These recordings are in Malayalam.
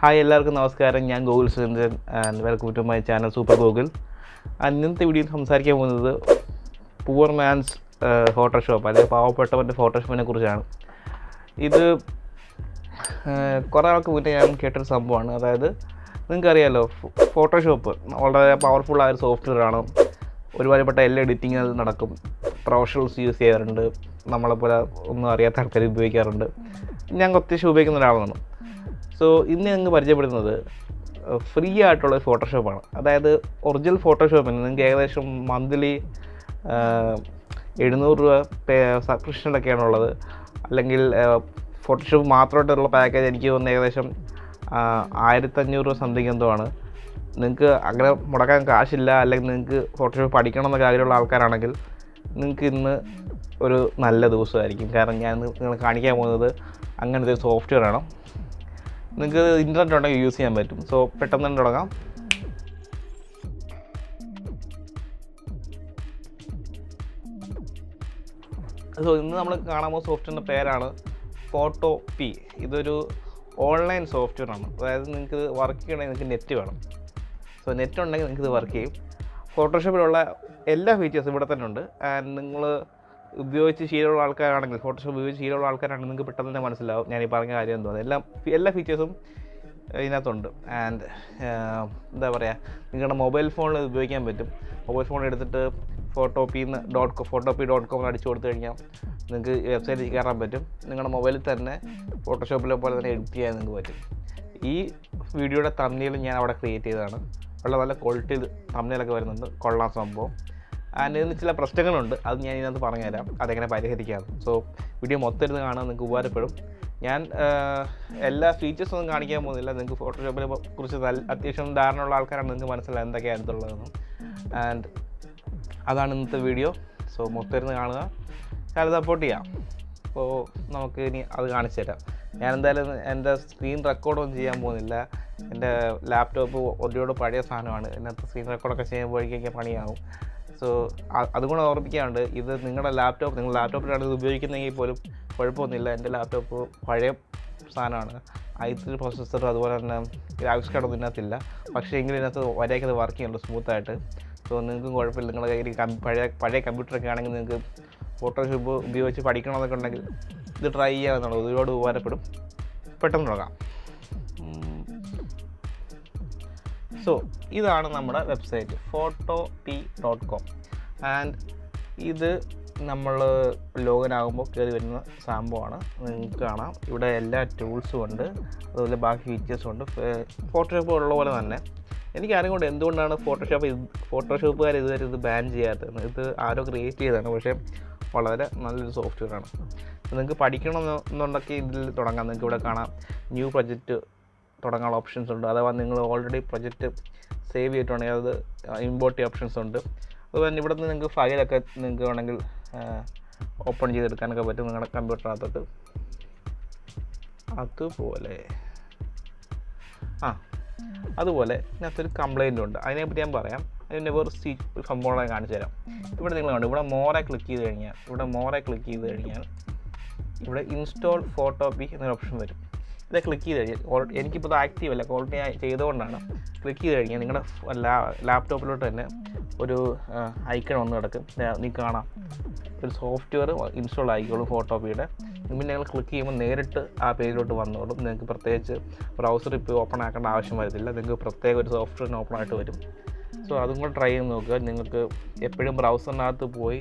ഹായ് എല്ലാവർക്കും നമസ്കാരം. ഞാൻ Gokul Surendran and welcome to my channel super Gokul. ഇന്നത്തെ വീഡിയോയിൽ സംസാരിക്കാൻ പോകുന്നത് പുവർ മാൻസ് ഫോട്ടോഷോപ്പ് അല്ലെങ്കിൽ പാവപ്പെട്ടവൻ്റെ ഫോട്ടോഷോപ്പിനെ കുറിച്ചാണ്. ഇത് കുറേ ആൾക്ക് മുന്നേ ഞാൻ കേട്ടൊരു സംഭവമാണ്. അതായത് നിങ്ങൾക്കറിയാമല്ലോ, ഫോട്ടോഷോപ്പ് വളരെ പവർഫുള്ളായ ഒരു സോഫ്റ്റ്വെയറാണ്. ഒരുപാടുപെട്ട എല്ലാ എഡിറ്റിങ് അത് നടക്കും. പ്രൊഫഷണൽസ് യൂസ് ചെയ്യാറുണ്ട്, നമ്മളെപ്പോലെ ഒന്നും അറിയാത്ത ആൾക്കാർ ഉപയോഗിക്കാറുണ്ട്. ഞാൻ അത്യാവശ്യം ഉപയോഗിക്കുന്ന ഒരാളാണ്. സോ ഇന്ന് ഞങ്ങൾ പരിചയപ്പെടുന്നത് ഫ്രീ ആയിട്ടുള്ള ഫോട്ടോഷോപ്പാണ്. അതായത് ഒറിജിനൽ ഫോട്ടോഷോപ്പിന് നിങ്ങൾക്ക് ഏകദേശം മന്ത്ലി 700 രൂപ സബ്സ്ക്രിപ്ഷനൊക്കെയാണ് ഉള്ളത്. അല്ലെങ്കിൽ ഫോട്ടോഷോപ്പ് മാത്രമായിട്ടുള്ള പാക്കേജ് എനിക്ക് തോന്നുന്നത് ഏകദേശം 1500 രൂപ സംതിങ് എന്തോ ആണ്. നിങ്ങൾക്ക് അങ്ങനെ മുടക്കാൻ കാശില്ല, അല്ലെങ്കിൽ നിങ്ങൾക്ക് ഫോട്ടോഷോപ്പ് പഠിക്കണം എന്നൊക്കെ ആഗ്രഹമുള്ള ആൾക്കാരാണെങ്കിൽ നിങ്ങൾക്ക് ഇന്ന് ഒരു നല്ല ദിവസമായിരിക്കും. കാരണം ഞാൻ നിങ്ങൾ കാണിക്കാൻ പോകുന്നത് അങ്ങനത്തെ ഒരു സോഫ്റ്റ്വെയർ ആണ്. നിങ്ങൾക്ക് ഇൻ്റർനെറ്റ് ഉണ്ടെങ്കിൽ യൂസ് ചെയ്യാൻ പറ്റും. സോ പെട്ടെന്ന് തന്നെ തുടങ്ങാം. സോ ഇന്ന് നമ്മൾ കാണാൻ പോകുന്ന സോഫ്റ്റ്വെയറിൻ്റെ പേരാണ് ഫോട്ടോപി. ഇതൊരു ഓൺലൈൻ സോഫ്റ്റ്വെയർ ആണ്. അതായത് നിങ്ങൾക്ക് വർക്ക് ചെയ്യണമെങ്കിൽ നിങ്ങൾക്ക് നെറ്റ് വേണം. സോ നെറ്റ് ഉണ്ടെങ്കിൽ നിങ്ങൾക്ക് ഇത് വർക്ക് ചെയ്യും. ഫോട്ടോഷോപ്പിലുള്ള എല്ലാ ഫീച്ചേഴ്സും ഇവിടെ തന്നെ ഉണ്ട്. ആൻഡ് നിങ്ങൾ ഉപയോഗിച്ച് ശീലമുള്ള ആൾക്കാരാണെങ്കിൽ, ഫോട്ടോഷോപ്പ് ഉപയോഗിച്ച് ശീലമുള്ള ആൾക്കാരാണെങ്കിൽ നിങ്ങൾക്ക് പെട്ടെന്ന് തന്നെ മനസ്സിലാവും ഞാൻ ഈ പറഞ്ഞ കാര്യം എന്തോന്ന്. എല്ലാ ഫീച്ചേഴ്സും ഇതിനകത്തുണ്ട്. ആൻഡ് എന്താ പറയുക, നിങ്ങളുടെ മൊബൈൽ ഫോണിൽ ഉപയോഗിക്കാൻ പറ്റും. മൊബൈൽ ഫോൺ എടുത്തിട്ട് photopea.com അടിച്ചു കൊടുത്തു കഴിഞ്ഞാൽ നിങ്ങൾക്ക് വെബ്സൈറ്റിൽ കയറാൻ പറ്റും. നിങ്ങളുടെ മൊബൈലിൽ തന്നെ ഫോട്ടോഷോപ്പിലെ പോലെ തന്നെ എഡിറ്റ് ചെയ്യാൻ നിങ്ങൾക്ക് പറ്റും. ഈ വീഡിയോയുടെ തമ്പ്നെയിൽ ഞാൻ അവിടെ ക്രിയേറ്റ് ചെയ്തതാണ്. വളരെ നല്ല ക്വാളിറ്റി തമ്പ്നെയിലൊക്കെ വരുന്നുണ്ട്. കൊള്ളാം സംഭവം. ആൻഡ് ഇതിന് ചില പ്രശ്നങ്ങളുണ്ട്, അത് ഞാൻ ഇതിനകത്ത് പറഞ്ഞുതരാം അതെങ്ങനെ പരിഹരിക്കാം. സോ വീഡിയോ മൊത്തം ഇരുന്ന് കാണാൻ നിങ്ങൾക്ക് ഉപകാരപ്പെടും. ഞാൻ എല്ലാ ഫീച്ചേഴ്സൊന്നും കാണിക്കാൻ പോകുന്നില്ല. നിങ്ങൾക്ക് ഫോട്ടോഷോപ്പിനെ കുറിച്ച് അത്യാവശ്യം ധാരണയുള്ള ആൾക്കാരാണ്, നിങ്ങൾക്ക് മനസ്സിലായി എന്തൊക്കെയാണ് അടുത്തുള്ളതെന്നും. ആൻഡ് അതാണ് ഇന്നത്തെ വീഡിയോ. സോ മൊത്തം ഇരുന്ന് കാണുക, ചാനൽ സപ്പോർട്ട് ചെയ്യാം. അപ്പോൾ നമുക്ക് ഇനി അത് കാണിച്ചു തരാം. ഞാൻ എന്തായാലും എൻ്റെ സ്ക്രീൻ റെക്കോർഡൊന്നും ചെയ്യാൻ പോകുന്നില്ല. എൻ്റെ ലാപ്ടോപ്പ് ഒരുപാട് പഴയ സാധനമാണ്. ഇതിനകത്ത് സ്ക്രീൻ റെക്കോർഡൊക്കെ ചെയ്യുമ്പോഴേക്കൊക്കെ പണിയാകും. സോ അതുകൊണ്ട് ഓർമ്മിക്കാറുണ്ട്, ഇത് നിങ്ങൾ ലാപ്ടോപ്പിലാണ് ഇത് ഉപയോഗിക്കുന്നതെങ്കിൽ പോലും കുഴപ്പമൊന്നുമില്ല. എൻ്റെ ലാപ്ടോപ്പ് പഴയ സാധനമാണ്. i3 പ്രോസസ്സർ, അതുപോലെ തന്നെ ഗ്രാഫിക്സ് കാർഡൊന്നും ഇതിനകത്തില്ല. പക്ഷേ എങ്കിലും ഇതിനകത്ത് വരെയൊക്കെ ഇത് വർക്ക് ചെയ്യുന്നുണ്ട് സ്മൂത്തായിട്ട്. സോ നിങ്ങൾക്കും കുഴപ്പമില്ല. നിങ്ങളുടെ കയ്യിൽ പഴയ കമ്പ്യൂട്ടറൊക്കെ ആണെങ്കിൽ നിങ്ങൾക്ക് ഫോട്ടോഷോപ്പ് ഉപയോഗിച്ച് പഠിക്കണമെന്നൊക്കെ ഉണ്ടെങ്കിൽ ഇത് ട്രൈ ചെയ്യാമെന്നുള്ളത് ഒരുപാട് ഉപകാരപ്പെടും. പെട്ടെന്ന് തുടങ്ങാം. സോ ഇതാണ് നമ്മുടെ വെബ്സൈറ്റ് photopea.com. ആൻഡ് ഇത് നമ്മൾ ലോഗിൻ ആകുമ്പോൾ കയറി വരുന്ന സംഭവമാണ്. നിങ്ങൾക്ക് കാണാം ഇവിടെ എല്ലാ ടൂൾസും ഉണ്ട്, അതുപോലെ ബാക്കി ഫീച്ചേഴ്സും ഉണ്ട്. ഫോട്ടോഷോപ്പ് ഉള്ള പോലെ തന്നെ എനിക്കറിയാം കൊണ്ട് എന്തുകൊണ്ടാണ് ഫോട്ടോഷോപ്പുകാർ ഇതുവരെ ഇത് ബാൻ ചെയ്യാത്തത്. ഇത് ആരോ ക്രിയേറ്റ് ചെയ്തതാണ്, പക്ഷേ വളരെ നല്ലൊരു സോഫ്റ്റ്വെയറാണ്. നിങ്ങൾക്ക് പഠിക്കണം എന്നുണ്ടെങ്കിൽ ഇതിൽ തുടങ്ങാം. നിങ്ങൾക്ക് ഇവിടെ കാണാം ന്യൂ പ്രൊജക്റ്റ് തുടങ്ങാനുള്ള ഓപ്ഷൻസ് ഉണ്ട്. അഥവാ നിങ്ങൾ ഓൾറെഡി പ്രൊജക്റ്റ് സേവ് ചെയ്തിട്ടുണ്ടെങ്കിൽ അത് ഇമ്പോർട്ട് ചെയ്യുന്ന ഓപ്ഷൻസ് ഉണ്ട്. അതുപോലെ തന്നെ ഇവിടെ നിന്ന് നിങ്ങൾക്ക് ഫയലൊക്കെ നിങ്ങൾക്ക് വേണമെങ്കിൽ ഓപ്പൺ ചെയ്തെടുക്കാനൊക്കെ പറ്റും നിങ്ങളുടെ കമ്പ്യൂട്ടറിനകത്തോട്ട്. അതുപോലെ ഇതിനകത്തൊരു കംപ്ലയിൻ്റ് ഉണ്ട്, അതിനെപ്പറ്റി ഞാൻ പറയാം. അതിൻ്റെ വേറെ സംഭവങ്ങളെ കാണിച്ചു തരാം. ഇവിടെ നിങ്ങൾ കണ്ടു, ഇവിടെ മോറെ ക്ലിക്ക് ചെയ്ത് കഴിഞ്ഞാൽ ഇവിടെ ഇൻസ്റ്റാൾ ഫോട്ടോപി എന്നൊരു ഓപ്ഷൻ വരും. ഇത് ക്ലിക്ക് ചെയ്ത് കഴിഞ്ഞാൽ എനിക്കിപ്പോൾ ഇത് ആക്റ്റീവ് അല്ല, ഓൾറെഡി ചെയ്തുകൊണ്ടാണ്. ക്ലിക്ക് ചെയ്ത് കഴിഞ്ഞാൽ നിങ്ങളുടെ ലാപ്ടോപ്പിലോട്ട് തന്നെ ഒരു ഐക്കൺ വന്ന് കിടക്കും. നീ കാണാം ഒരു സോഫ്റ്റ്വെയർ ഇൻസ്റ്റാൾ ആയിക്കോളും ഫോട്ടോപിയുടെ. പിന്നെ നിങ്ങൾ ക്ലിക്ക് ചെയ്യുമ്പോൾ നേരിട്ട് ആ പേജിലോട്ട് വന്നോളും. നിങ്ങൾക്ക് പ്രത്യേകിച്ച് ബ്രൗസർ ഇപ്പോൾ ഓപ്പൺ ആക്കേണ്ട ആവശ്യം വരത്തില്ല. നിങ്ങൾക്ക് പ്രത്യേക ഒരു സോഫ്റ്റ്വെയറിന് ഓപ്പൺ ആയിട്ട് വരും. സോ അതും കൂടെ ട്രൈ ചെയ്ത് നോക്കുക. നിങ്ങൾക്ക് എപ്പോഴും ബ്രൗസറിനകത്ത് പോയി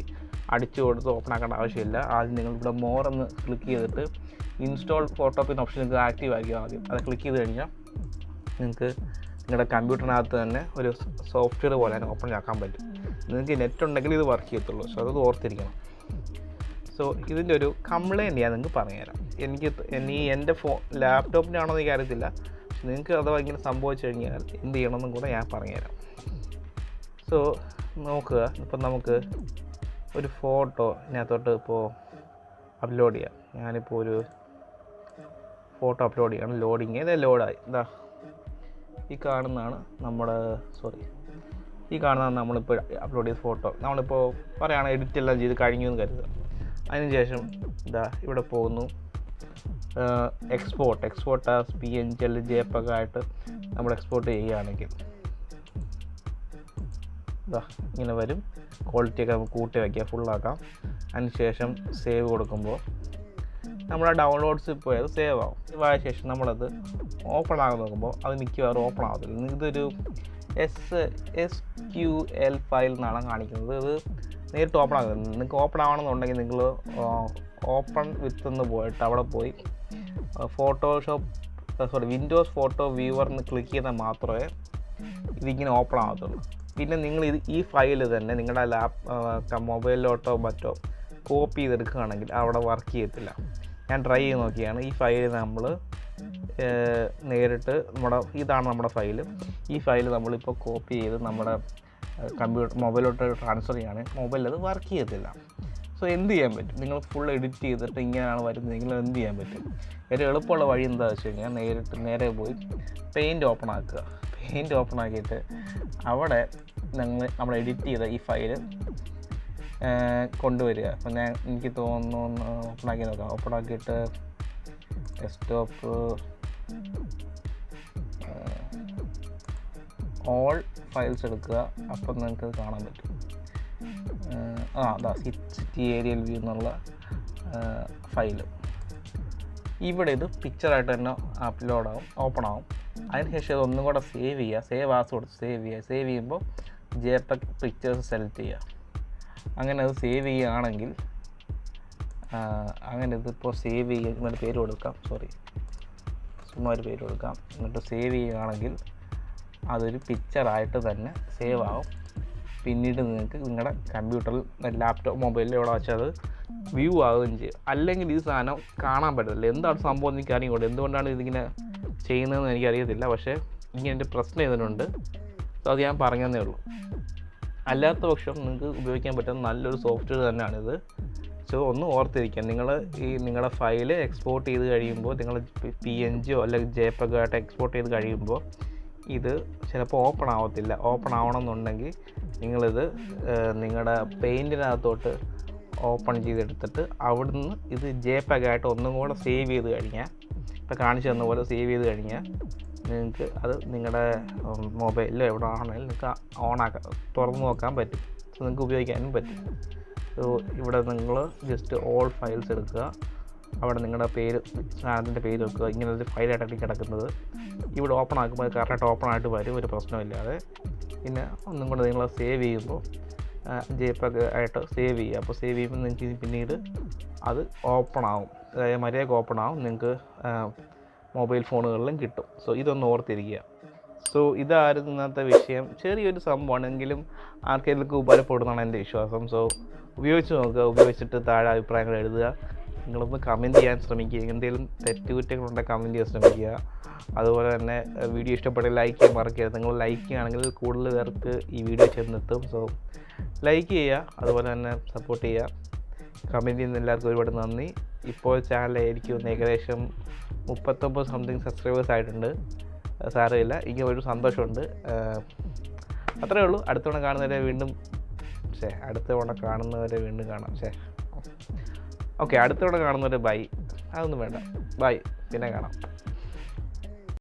അടിച്ചു കൊടുത്ത് ഓപ്പൺ ആക്കേണ്ട ആവശ്യമില്ല. ആദ്യം നിങ്ങൾ ഇവിടെ മോർ എന്ന് ക്ലിക്ക് ചെയ്തിട്ട് ഇൻസ്റ്റാൾ ഫോട്ടോപി എന്ന ഓപ്ഷൻ നിങ്ങൾക്ക് ആക്റ്റീവ് ആക്കിയോ. ആദ്യം അത് ക്ലിക്ക് ചെയ്ത് കഴിഞ്ഞാൽ നിങ്ങൾക്ക് നിങ്ങളുടെ കമ്പ്യൂട്ടറിനകത്ത് തന്നെ ഒരു സോഫ്റ്റ്വെയർ പോലെ തന്നെ ഓപ്പൺ ആക്കാൻ പറ്റും. നിങ്ങൾക്ക് നെറ്റ് ഉണ്ടെങ്കിൽ ഇത് വർക്ക് ചെയ്യത്തുള്ളൂ. സോ അത് ഓർത്തിരിക്കണം. സോ ഇതിൻ്റെ ഒരു കംപ്ലയിൻറ്റ് ഞാൻ നിങ്ങൾക്ക് പറഞ്ഞുതരാം. എൻ്റെ ലാപ്ടോപ്പിനാണോ എന്ന് എനിക്കറിയത്തില്ല. പക്ഷെ നിങ്ങൾക്ക് അഥവാ ഇങ്ങനെ സംഭവിച്ചു കഴിഞ്ഞാൽ എന്ത് ചെയ്യണമെന്നും കൂടെ ഞാൻ പറഞ്ഞുതരാം. സോ നോക്കുക, ഇപ്പം നമുക്ക് ഒരു ഫോട്ടോ ഇതിനകത്തോട്ട് ഇപ്പോൾ അപ്ലോഡ് ചെയ്യാം. ഞാനിപ്പോൾ ഒരു ഫോട്ടോ അപ്ലോഡ് ചെയ്യണം. ലോഡിങ് ഇതേ ലോഡായി. ഈ കാണുന്നതാണ് നമ്മളിപ്പോൾ അപ്ലോഡ് ചെയ്ത ഫോട്ടോ. നമ്മളിപ്പോൾ പറയുകയാണെങ്കിൽ എഡിറ്റ് എല്ലാം ചെയ്ത് കഴിഞ്ഞു എന്ന് കരുതുക. അതിനുശേഷം ഇവിടെ പോകുന്നു, എക്സ്പോർട്ട് ആസ് PNG അല്ലെങ്കിൽ JPEG ആയിട്ട് നമ്മൾ എക്സ്പോർട്ട് ചെയ്യുകയാണെങ്കിൽ ഇതാ ഇങ്ങനെ വരും. ക്വാളിറ്റിയൊക്കെ നമുക്ക് കൂട്ടി വയ്ക്കുക, ഫുള്ളാക്കാം. അതിനുശേഷം സേവ് കൊടുക്കുമ്പോൾ നമ്മുടെ ഡൗൺലോഡ്സിൽ പോയി അത് സേവ് ആവും. സേവ് ആയ ശേഷം നമ്മളത് ഓപ്പൺ ആകാൻ നോക്കുമ്പോൾ അത് മിക്കവാറും ഓപ്പൺ ആകത്തില്ല. ഇതൊരു SQL ഫയൽ എന്നാണ് കാണിക്കുന്നത്. ഇത് നേരിട്ട് ഓപ്പൺ ആകുന്നത്. നിങ്ങൾക്ക് ഓപ്പൺ ആവണമെന്നുണ്ടെങ്കിൽ നിങ്ങൾ ഓപ്പൺ വിത്ത് എന്ന് പോയിട്ട് അവിടെ പോയി വിൻഡോസ് ഫോട്ടോ വ്യൂവർ എന്ന് ക്ലിക്ക് ചെയ്താൽ മാത്രമേ ഇതിങ്ങനെ ഓപ്പൺ ആകത്തുള്ളൂ. പിന്നെ നിങ്ങൾ ഈ ഫയൽ തന്നെ നിങ്ങളുടെ മൊബൈലിലോട്ടോ മറ്റോ കോപ്പി ചെയ്തെടുക്കുകയാണെങ്കിൽ അവിടെ വർക്ക് ചെയ്യത്തില്ല. ഞാൻ ട്രൈ ചെയ്ത് നോക്കിയാണ്. ഈ ഫയൽ നമ്മൾ നേരിട്ട് ഇതാണ് നമ്മുടെ ഫയൽ. ഈ ഫയൽ നമ്മളിപ്പോൾ കോപ്പി ചെയ്ത് നമ്മുടെ മൊബൈലിലോട്ട് ട്രാൻസ്ഫർ ചെയ്യുകയാണെങ്കിൽ മൊബൈലിൽ അത് വർക്ക് ചെയ്യത്തില്ല. സോ എന്ത് ചെയ്യാൻ പറ്റും? നിങ്ങൾ ഫുൾ എഡിറ്റ് ചെയ്തിട്ട് ഇങ്ങനെയാണ് വരുന്നതെങ്കിൽ എന്ത് ചെയ്യാൻ പറ്റും? ഏറ്റവും എളുപ്പമുള്ള വഴി എന്താണെന്ന് വെച്ച് കഴിഞ്ഞാൽ നേരെ പോയി പെയിൻറ്റ് ഓപ്പൺ ആക്കുക. പെയിൻറ്റ് ഓപ്പൺ ആക്കിയിട്ട് അവിടെ നമ്മൾ എഡിറ്റ് ചെയ്ത ഈ ഫയൽ കൊണ്ടുവരിക. അപ്പം എനിക്ക് തോന്നുന്നു ഓപ്പൺ ആക്കി നോക്കാം. ഓപ്പൺ ആക്കിയിട്ട് ഡെസ്ക്ടോപ്പ് ഓൾ ഫയൽസ് എടുക്കുക. അപ്പം നിങ്ങൾക്ക് കാണാൻ പറ്റും. സിറ്റി ഏരിയൽ വ്യൂ എന്നുള്ള ഫയൽ ഇവിടെ ഇത് പിക്ചറായിട്ട് തന്നെ അപ്ലോഡ് ആവും, ഓപ്പൺ ആവും. അതിനുശേഷം ഇതൊന്നും കൂടെ സേവ് ചെയ്യുക. സേവ് ആസ് കൊടുത്ത് സേവ് ചെയ്യുക. സേവ് ചെയ്യുമ്പോൾ JPEG പിക്ചേഴ്സ് സെലക്ട് ചെയ്യുക. അങ്ങനെ അത് സേവ് ചെയ്യുകയാണെങ്കിൽ അങ്ങനെ ഇതിപ്പോൾ സേവ് ചെയ്യുക. ഇങ്ങനൊരു പേര് കൊടുക്കാം, ചുമ്മാ ഒരു പേര് കൊടുക്കാം. എന്നിട്ട് സേവ് ചെയ്യുകയാണെങ്കിൽ അതൊരു പിക്ചറായിട്ട് തന്നെ സേവ് ആവും. പിന്നീട് നിങ്ങൾക്ക് നിങ്ങളുടെ കമ്പ്യൂട്ടറിൽ ലാപ്ടോപ്പ് മൊബൈലിൽ എവിടെ വെച്ചാൽ അത് വ്യൂ ആവുകയും ചെയ്യും. അല്ലെങ്കിൽ ഈ സാധനം കാണാൻ പറ്റത്തില്ല. എന്താണ് സംഭവം എന്ന് എനിക്ക് അറിയുള്ളൂ. എന്തുകൊണ്ടാണ് ഇതിങ്ങനെ ചെയ്യുന്നതെന്ന് എനിക്കറിയത്തില്ല. പക്ഷേ ഇങ്ങനെ പ്രശ്നം ഇതിനുണ്ട്. സോ അത് ഞാൻ പറഞ്ഞതേ ഉള്ളൂ. അല്ലാത്ത പക്ഷം നിങ്ങൾക്ക് ഉപയോഗിക്കാൻ പറ്റുന്ന നല്ലൊരു സോഫ്റ്റ്വെയർ തന്നെയാണിത്. സോ ഒന്ന് ഓർത്തിരിക്കുക. നിങ്ങളുടെ ഫയൽ എക്സ്പോർട്ട് ചെയ്ത് കഴിയുമ്പോൾ നിങ്ങൾ PNG അല്ലെങ്കിൽ JPEG ആയിട്ട് എക്സ്പോർട്ട് ചെയ്ത് കഴിയുമ്പോൾ ഇത് ചിലപ്പോൾ ഓപ്പൺ ആവത്തില്ല. ഓപ്പൺ ആവണമെന്നുണ്ടെങ്കിൽ നിങ്ങളിത് നിങ്ങളുടെ പെയിൻറ്റിനകത്തോട്ട് ഓപ്പൺ ചെയ്തെടുത്തിട്ട് അവിടുന്ന് ഇത് JPEG ആയിട്ട് ഒന്നും കൂടെ സേവ് ചെയ്ത് കഴിഞ്ഞാൽ, ഇപ്പോൾ കാണിച്ചു തന്ന പോലെ സേവ് ചെയ്ത് കഴിഞ്ഞാൽ നിങ്ങൾക്ക് അത് നിങ്ങളുടെ മൊബൈലിലോ എവിടെ ആണെങ്കിലും നിങ്ങൾക്ക് തുറന്ന് നോക്കാൻ പറ്റും. സോ നിങ്ങൾക്ക് ഉപയോഗിക്കാനും പറ്റും. സോ ഇവിടെ നിങ്ങൾ ജസ്റ്റ് ഓൾ ഫയൽസ് എടുക്കുക. അവിടെ നിങ്ങളുടെ സാധനത്തിൻ്റെ പേര് വെക്കുക. ഇങ്ങനെ ഒരു ഫയലായിട്ടാണ് കിടക്കുന്നത്. ഇവിടെ ഓപ്പൺ ആക്കുമ്പോൾ കറക്റ്റായിട്ട് ഓപ്പൺ ആയിട്ട് വരും, ഒരു പ്രശ്നമില്ലാതെ. പിന്നെ ഒന്നും കൂടെ നിങ്ങൾ സേവ് ചെയ്യുമ്പോൾ JPEG ആയിട്ട് സേവ് ചെയ്യുക. അപ്പോൾ സേവ് ചെയ്യുമ്പോൾ നിങ്ങൾക്ക് പിന്നീട് അത് ഓപ്പൺ ആവും, അതായത് മര്യാദയ്ക്ക് ഓപ്പൺ ആവും. നിങ്ങൾക്ക് മൊബൈൽ ഫോണുകളിലും കിട്ടും. സോ ഇതൊന്ന് ഓർത്തിരിക്കുക. സോ ഇതായിരുന്നു ഇന്നത്തെ വിഷയം. ചെറിയൊരു സംഭവമാണെങ്കിലും ആർക്കെങ്കിലും ഉപകാരപ്പെടുന്നതാണ് എൻ്റെ വിശ്വാസം. സോ ഉപയോഗിച്ച് നോക്കുക. ഉപയോഗിച്ചിട്ട് താഴെ അഭിപ്രായങ്ങൾ എഴുതുക. നിങ്ങളൊന്ന് കമൻറ്റ് ചെയ്യാൻ ശ്രമിക്കുക. എന്തെങ്കിലും തെറ്റുകുറ്റങ്ങളുണ്ടെങ്കിൽ കമൻറ്റ് ചെയ്യാൻ ശ്രമിക്കുക. അതുപോലെ തന്നെ വീഡിയോ ഇഷ്ടപ്പെട്ട ലൈക്ക് ചെയ്യാൻ മറക്കരുത്. നിങ്ങൾ ലൈക്ക് ചെയ്യുകയാണെങ്കിൽ കൂടുതൽ പേർക്ക് ഈ വീഡിയോ ചെന്നെത്തും. സോ ലൈക്ക് ചെയ്യുക, അതുപോലെ തന്നെ സപ്പോർട്ട് ചെയ്യുക. കമൻറ്റ് ചെയ്യുന്ന എല്ലാവർക്കും ഒരുപാട് നന്ദി. ഇപ്പോൾ ചാനലായിരിക്കും ഏകദേശം 39 സംതിങ് സബ്സ്ക്രൈബേഴ്സ് ആയിട്ടുണ്ട്. സാരമില്ല, എനിക്ക് ഒരു സന്തോഷമുണ്ട്. അത്രയേ ഉള്ളൂ. അടുത്ത തവണ കാണുന്നവരെ വീണ്ടും കാണാം. ഓക്കെ, അടുത്ത തവണ കാണുന്നവരെ ബൈ. അതൊന്നും വേണ്ട, ബൈ, പിന്നെ കാണാം.